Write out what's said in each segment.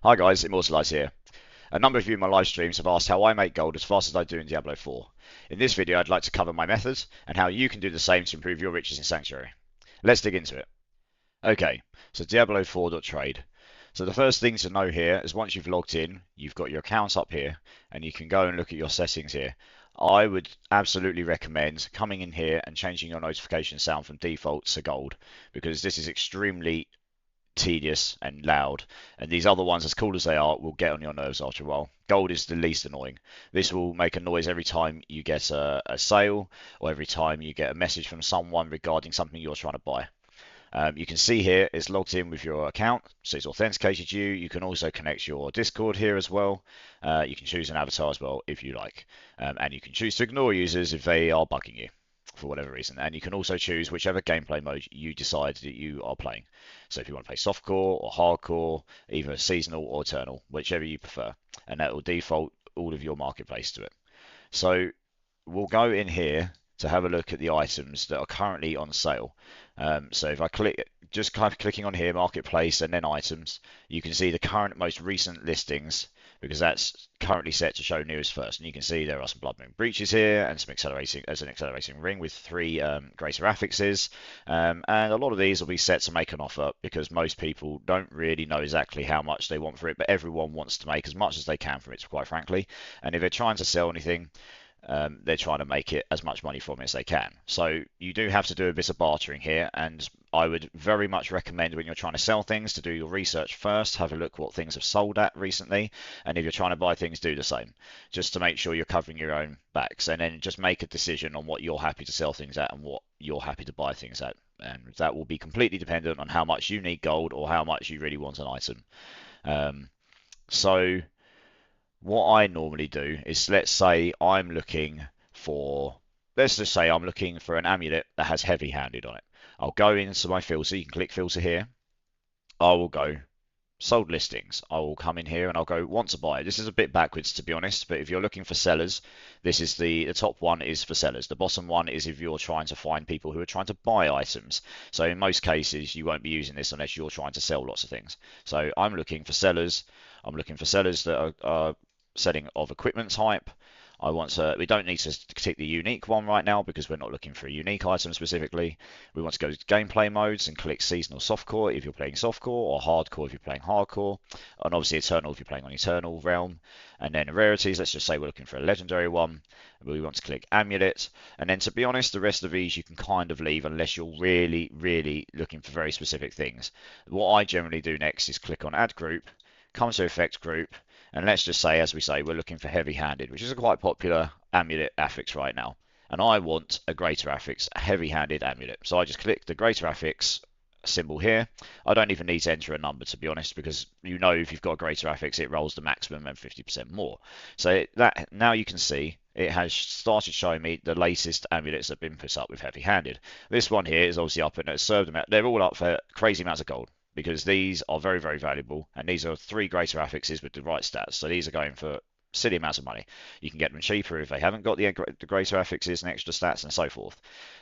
Hi guys, Imortilize here. A number of you in my live streams have asked how I make gold as fast as I do in Diablo 4. In this video I'd like to cover my methods and how you can do the same to improve your riches in Sanctuary. Let's dig into it. Okay, so Diablo4.trade. So the first thing to know here is once you've logged in, you've got your account up here and you can go and look at your settings here. I would absolutely recommend coming in here and changing your notification sound from default to gold because this is extremely tedious and loud, and these other ones, as cool as they are, will get on your nerves after a while. Gold is the least annoying. This will make a noise every time you get a sale or every time you get a message from someone regarding something you're trying to buy. You can see here it's logged in with your account, so it's authenticated you. You can also connect your Discord here as well. You can choose an avatar as well if you like, and you can choose to ignore users if they are bugging you for whatever reason. And you can also choose whichever gameplay mode you decide that you are playing. So if you want to play softcore or hardcore, either seasonal or eternal, whichever you prefer, and that will default all of your marketplace to it. So we'll go in here to have a look at the items that are currently on sale. So if I click, just kind of clicking on here, marketplace and then items, you can see the current most recent listings because that's currently set to show newest first. And you can see there are some Blood Moon breaches here and some accelerating ring with 3 greater affixes. And a lot of these will be set to make an offer because most people don't really know exactly how much they want for it, but everyone wants to make as much as they can from it, quite frankly. And if they're trying to sell anything, they're trying to make it as much money from it as they can. So you do have to do a bit of bartering here, and I would very much recommend when you're trying to sell things to do your research first, have a look what things have sold at recently, and if you're trying to buy things, do the same, just to make sure you're covering your own backs, and then just make a decision on what you're happy to sell things at and what you're happy to buy things at, and that will be completely dependent on how much you need gold or how much you really want an item. So what I normally do is let's say I'm looking for, let's just say I'm looking for an amulet that has heavy handed on it. I'll go into my filter, you can click filter here. I will go sold listings. I will come in here and I'll go want to buy. This is a bit backwards to be honest, but if you're looking for sellers, this is the top one is for sellers. The bottom one is if you're trying to find people who are trying to buy items. So in most cases, you won't be using this unless you're trying to sell lots of things. So I'm looking for sellers. I'm looking for sellers that are setting of equipment type. We don't need to tick the unique one right now because we're not looking for a unique item specifically. We want to go to gameplay modes and click seasonal softcore if you're playing softcore, or hardcore if you're playing hardcore, and obviously eternal if you're playing on eternal realm. And then rarities, let's just say we're looking for a legendary one. We want to click amulet, and then to be honest, the rest of these you can kind of leave unless you're really looking for very specific things. What I generally do next is click on add group, come to effect group, and let's just say, as we say, we're looking for heavy-handed, which is a quite popular amulet affix right now. And I want a greater affix, a heavy-handed amulet. So I just click the greater affix symbol here. I don't even need to enter a number, to be honest, because you know if you've got a greater affix, it rolls the maximum and 50% more. So that now you can see it has started showing me the latest amulets that have been put up with heavy-handed. This one here is obviously up in a absurd amount. They're all up for crazy amounts of gold, because these are very valuable, and these are 3 greater affixes with the right stats. So these are going for silly amounts of money. You can get them cheaper if they haven't got the greater affixes and extra stats and so forth.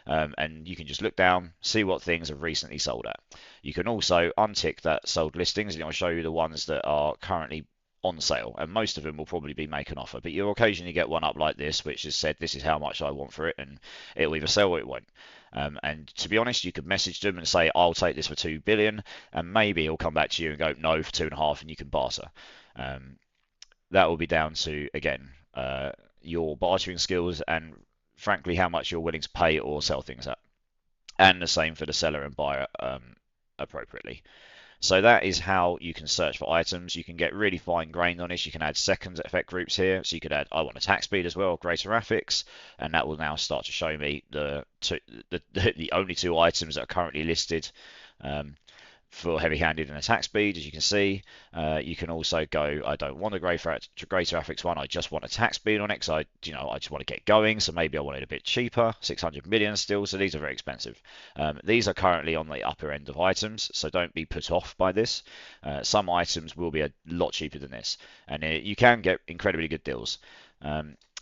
And you can just look down, see what things have recently sold at. You can also untick that sold listings, and it'll show you the ones that are currently on sale, and most of them will probably be make an offer, but you'll occasionally get one up like this which has said this is how much I want for it, and it'll either sell or it won't. And to be honest, you could message them and say I'll take this for 2 billion, and maybe he'll come back to you and go no for 2.5, and you can barter. That will be down to, again, your bartering skills and frankly how much you're willing to pay or sell things at, and the same for the seller and buyer appropriately. So that is how you can search for items. You can get really fine-grained on this. You can add second effect groups here. So you could add, I want attack speed as well, greater affix, and that will now start to show me the only 2 items that are currently listed for heavy-handed and attack speed. As you can see, you can also go, I don't want a greater affix one, I just want attack speed on it because I just want to get going, so maybe I want it a bit cheaper, 600 million still, so these are very expensive. These are currently on the upper end of items, so don't be put off by this. Some items will be a lot cheaper than this, and you can get incredibly good deals.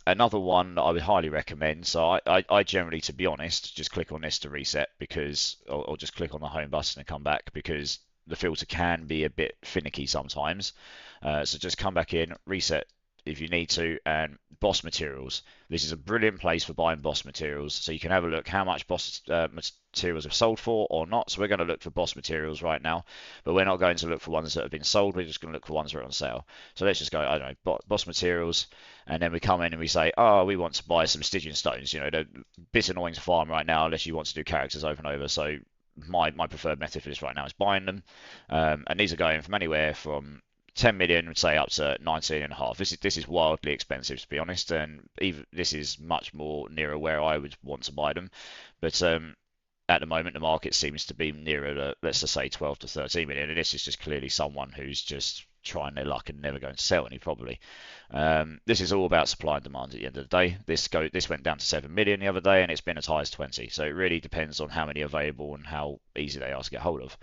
Another one that I would highly recommend, so I generally, to be honest, just click on this to reset, because, or just click on the home button and come back, because the filter can be a bit finicky sometimes. So just come back in, reset if you need to, and boss materials. This is a brilliant place for buying boss materials, so you can have a look how much boss materials have sold for or not. So we're going to look for boss materials right now, but we're not going to look for ones that have been sold. We're just going to look for ones that are on sale. So let's just go, I don't know, boss materials, and then we come in and we say, oh, we want to buy some Stygian stones. You know, they're a bit annoying to farm right now unless you want to do characters over and over. So my preferred method for this right now is buying them, and these are going from anywhere from 10 million, would say, up to 19 and a half. This is wildly expensive, to be honest, and even this is much more nearer where I would want to buy them. But at the moment, the market seems to be nearer to, let's just say, 12 to 13 million, and this is just clearly someone who's just trying their luck and never going to sell any, probably. This is all about supply and demand at the end of the day. This went down to 7 million the other day, and it's been as high as 20. So it really depends on how many are available and how easy they are to get hold of.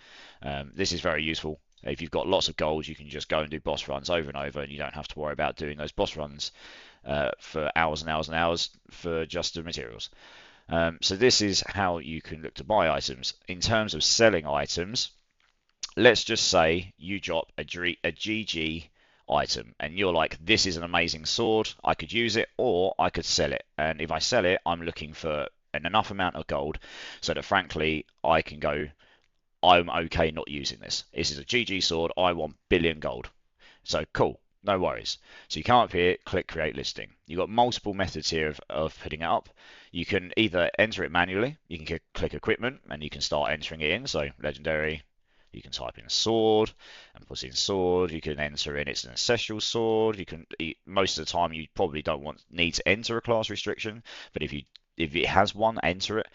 This is very useful. If you've got lots of gold, you can just go and do boss runs over and over, and you don't have to worry about doing those boss runs for hours and hours and hours for just the materials. So this is how you can look to buy items. In terms of selling items, let's just say you drop a GG item and you're like, this is an amazing sword, I could use it, or I could sell it. And if I sell it, I'm looking for enough amount of gold so that frankly I can go, I'm okay not using this. This is a GG sword, I want billion gold. So cool, no worries. So you come up here, click create listing. You've got multiple methods here of putting it up. You can either enter it manually, you can click equipment and you can start entering it in. So legendary, you can type in sword and put in sword. You can enter in it's an ancestral sword. You can, most of the time you probably don't need to enter a class restriction, but if it has one, enter it.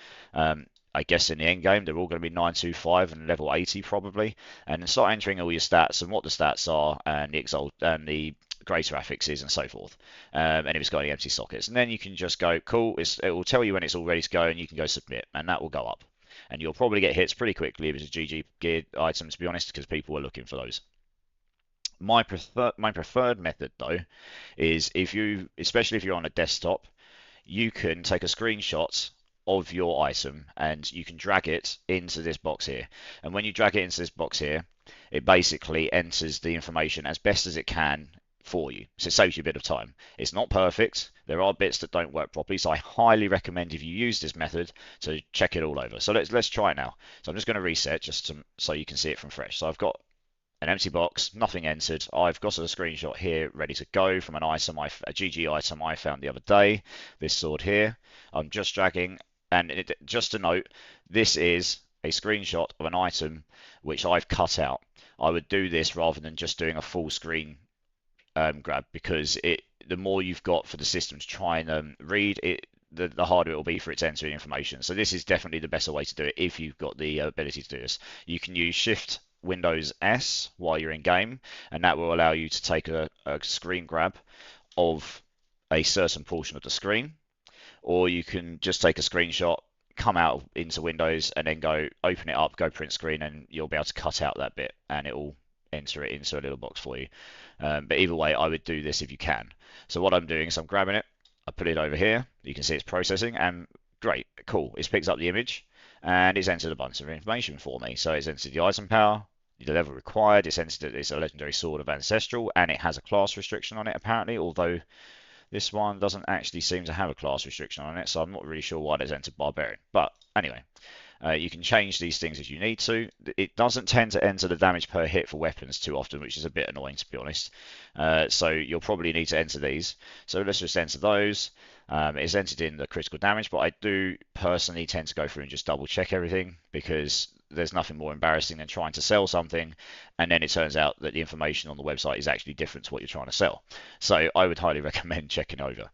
I guess in the end game they're all going to be 925 and level 80 probably, and then start entering all your stats and what the stats are and the greater affixes and so forth, and if it's got any empty sockets, and then you can just go cool. It will tell you when it's all ready to go, and you can go submit, and that will go up. And you'll probably get hits pretty quickly if it's a GG geared item, to be honest, because people are looking for those. My preferred method though is especially if you're on a desktop, you can take a screenshot of your item and you can drag it into this box here. And when you drag it into this box here, it basically enters the information as best as it can for you. So it saves you a bit of time. It's not perfect. There are bits that don't work properly. So I highly recommend if you use this method to check it all over. So let's try it now. So I'm just going to reset so you can see it from fresh. So I've got an empty box, nothing entered. I've got a screenshot here ready to go from an item, a GG item I found the other day, this sword here. I'm just dragging, and just to note, this is a screenshot of an item which I've cut out. I would do this rather than just doing a full screen grab, because the more you've got for the system to try and read it, the harder it will be for it to enter information. So this is definitely the better way to do it if you've got the ability to do this. You can use Shift Windows S while you're in game, and that will allow you to take a screen grab of a certain portion of the screen, or you can just take a screenshot, come out into Windows, and then go open it up, go print screen, and you'll be able to cut out that bit, and it will enter it into a little box for you. But either way, I would do this if you can. So what I'm doing is I'm grabbing it, I put it over here. You can see it's processing, and great, cool. It's picked up the image, and it's entered a bunch of information for me. So it's entered the item power, the level required. It's entered it's a legendary sword of ancestral, and it has a class restriction on it apparently, although this one doesn't actually seem to have a class restriction on it, so I'm not really sure why it's entered barbarian. But anyway, you can change these things as you need to. It doesn't tend to enter the damage per hit for weapons too often, which is a bit annoying, to be honest. So you'll probably need to enter these. So let's just enter those. It's entered in the critical damage, but I do personally tend to go through and just double check everything, because there's nothing more embarrassing than trying to sell something and then it turns out that the information on the website is actually different to what you're trying to sell. So I would highly recommend checking over.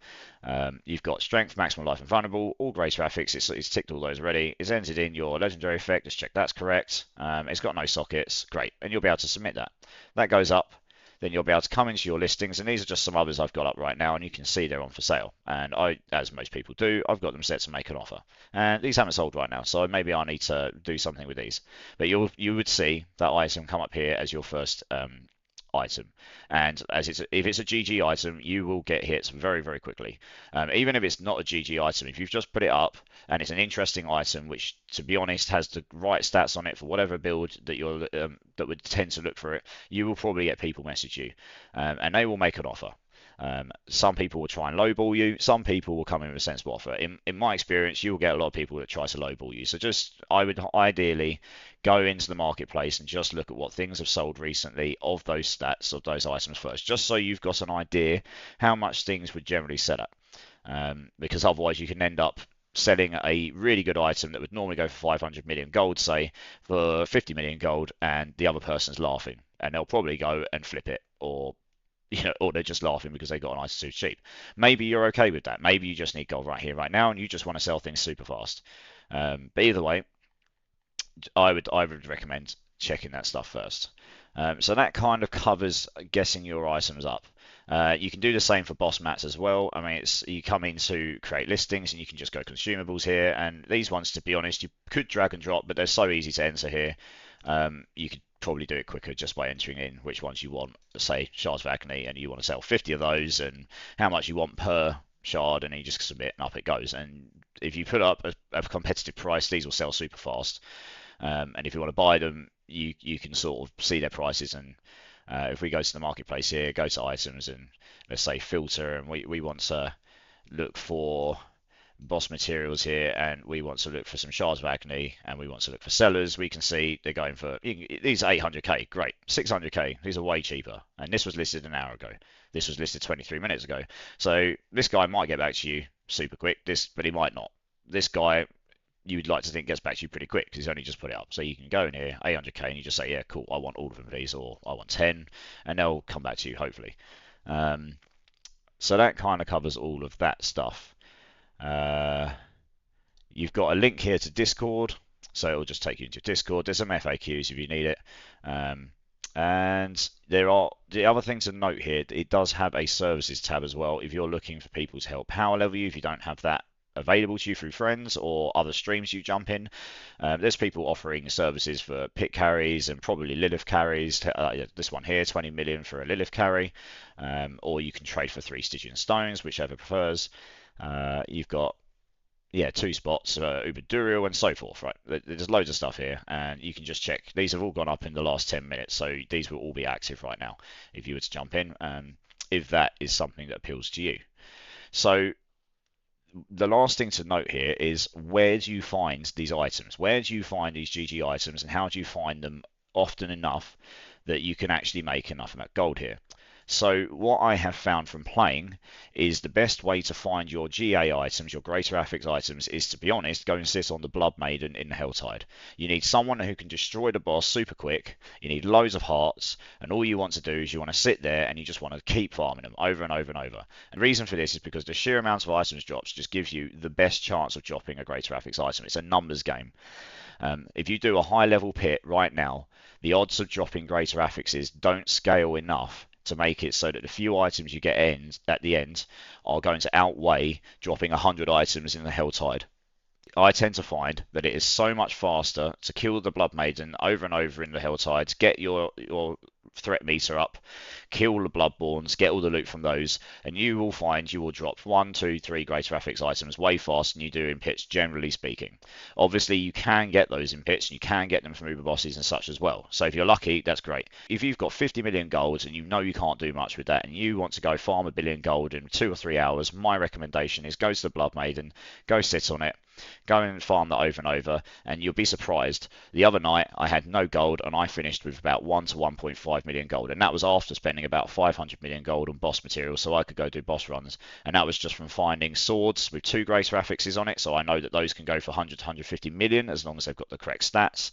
You've got strength, maximum life and vulnerable, all greater affix, it's ticked all those already. It's entered in your legendary effect, just check that's correct. It's got no sockets, great, and you'll be able to submit that. That goes up. Then you'll be able to come into your listings, and these are just some others I've got up right now, and you can see they're on for sale. And I, as most people do, I've got them set to make an offer. And these haven't sold right now, so maybe I need to do something with these. But you would see that item come up here as your first item. And if it's a GG item, you will get hits very, very quickly. Even if it's not a GG item, if you've just put it up and it's an interesting item, which to be honest has the right stats on it for whatever build that that would tend to look for it, you will probably get people message you, and they will make an offer. Some people will try and lowball you. Some people will come in with a sensible offer. In my experience, you will get a lot of people that try to lowball you. So I would ideally go into the marketplace and just look at what things have sold recently of those stats of those items first, just so you've got an idea how much things would generally sell at. Because otherwise you can end up selling a really good item that would normally go for 500 million gold, say, for 50 million gold, and the other person's laughing, and they'll probably go and flip it, or they're just laughing because they got an item too cheap. Maybe you're okay with that. Maybe you just need gold right here, right now, and you just want to sell things super fast. But either way, I would recommend checking that stuff first. So that kind of covers getting your items up. You can do the same for boss mats as well. I mean, you come into create listings and you can just go consumables here. And these ones, to be honest, you could drag and drop, but they're so easy to enter here. You could probably do it quicker just by entering in which ones you want. Say shards of agony, and you want to sell 50 of those, and how much you want per shard, and you just submit, and up it goes. And if you put up a competitive price, these will sell super fast. And if you want to buy them, you can sort of see their prices. And if we go to the marketplace here, go to items, and let's say filter, and we want to look for boss materials here, and we want to look for some shards of agony, and we want to look for sellers, we can see they're going for these 800k, great, 600k, these are way cheaper, and this was listed an hour ago, this was listed 23 minutes ago, so this guy might get back to you super quick, but he might not. This guy, you'd like to think, gets back to you pretty quick because he's only just put it up. So you can go in here, 800k, and you just say, yeah, cool, I want all of them, please, or I want 10, and they'll come back to you, hopefully. So that kind of covers all of that stuff. You've got a link here to Discord, so it'll just take you into Discord. There's some FAQs if you need it. And there are the other thing to note here, it does have a services tab as well if you're looking for people to help power level you, if you don't have that available to you through friends or other streams you jump in. There's people offering services for pit carries and probably Lilith carries. This one here, 20 million for a Lilith carry, or you can trade for 3 Stygian stones, whichever prefers. You've got 2 spots, Uber Duriel and so forth, right? There's loads of stuff here, and you can just check. These have all gone up in the last 10 minutes, so these will all be active right now if you were to jump in, if that is something that appeals to you. So the last thing to note here is, where do you find these items? Where do you find these GG items, and how do you find them often enough that you can actually make enough of that gold here? So what I have found from playing is the best way to find your GA items, your Greater Affix items, is, to be honest, go and sit on the Blood Maiden in the Helltide. You need someone who can destroy the boss super quick, you need loads of hearts, and all you want to do is you want to sit there and you just want to keep farming them over and over and over. And the reason for this is because the sheer amount of items drops just gives you the best chance of dropping a Greater Affix item. It's a numbers game. If you do a high level pit right now, the odds of dropping Greater Affixes don't scale enough to make it so that the few items you get at the end are going to outweigh dropping 100 items in the Helltide. I tend to find that it is so much faster to kill the Blood Maiden over and over in the Helltides, get your threat meter up, kill the Bloodborns, get all the loot from those, and you will find you will drop 1, 2, 3 Greater Affix items way faster than you do in pits, generally speaking. Obviously, you can get those in pits, and you can get them from Uber bosses and such as well. So if you're lucky, that's great. If you've got 50 million gold and you know you can't do much with that, and you want to go farm 1 billion gold in 2 or 3 hours, my recommendation is go to the Blood Maiden, go sit on it, go and farm that over and over, and you'll be surprised. The other night I had no gold and I finished with about 1 to 1.5 million gold, and that was after spending about 500 million gold on boss materials so I could go do boss runs, and that was just from finding swords with 2 Greater Affixes on it, so I know that those can go for 100 to 150 million as long as they've got the correct stats,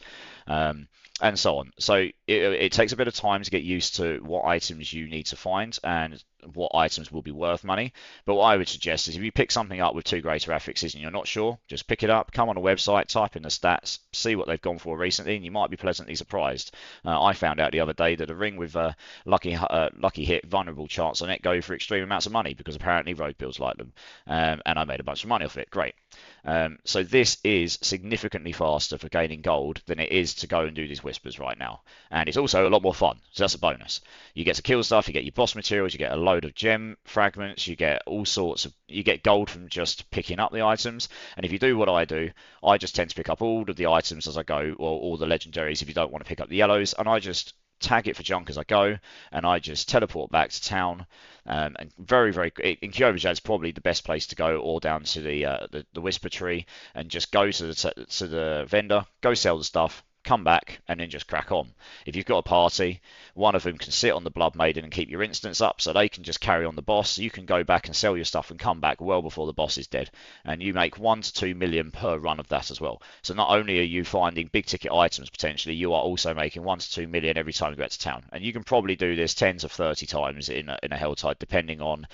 and so on. So it takes a bit of time to get used to what items you need to find and what items will be worth money. But what I would suggest is, if you pick something up with 2 Greater Affixes and you're not sure, just pick it up, come on a website, type in the stats, see what they've gone for recently, and you might be pleasantly surprised. I found out the other day that a ring with a lucky hit, vulnerable chance on it go for extreme amounts of money because apparently road builds like them, and I made a bunch of money off it. Great. So this is significantly faster for gaining gold than it is to go and do these whispers right now. And it's also a lot more fun, so that's a bonus. You get to kill stuff, you get your boss materials, you get a load of gem fragments, you get all sorts of, you get gold from just picking up the items. And if you do what I do, I just tend to pick up all of the items as I go, or all the legendaries if you don't want to pick up the yellows, and I just tag it for junk as I go, and I just teleport back to town. And very in Kyovajad is probably the best place to go, or down to the Whisper Tree, and just go to the vendor, go sell the stuff, come back, and then just crack on. If you've got a party, one of them can sit on the Blood Maiden and keep your instance up, so they can just carry on the boss. You can go back and sell your stuff and come back well before the boss is dead, and you make 1 to 2 million per run of that as well. So not only are you finding big ticket items potentially, you are also making 1 to 2 million every time you go to town, and you can probably do this 10 to 30 times in a Helltide, depending on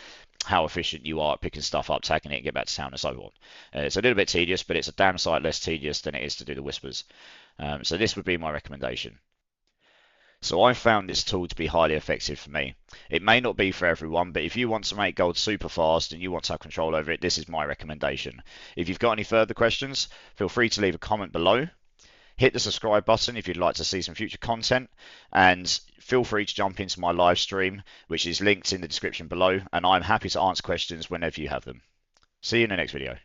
how efficient you are at picking stuff up, tagging it, and get back to town, and so on. It's a little bit tedious, but it's a damn sight less tedious than it is to do the whispers. So this would be my recommendation. So I found this tool to be highly effective for me. It may not be for everyone, but if you want to make gold super fast and you want to have control over it, this is my recommendation. If you've got any further questions, feel free to leave a comment below. Hit the subscribe button if you'd like to see some future content, and feel free to jump into my live stream, which is linked in the description below, and I'm happy to answer questions whenever you have them. See you in the next video.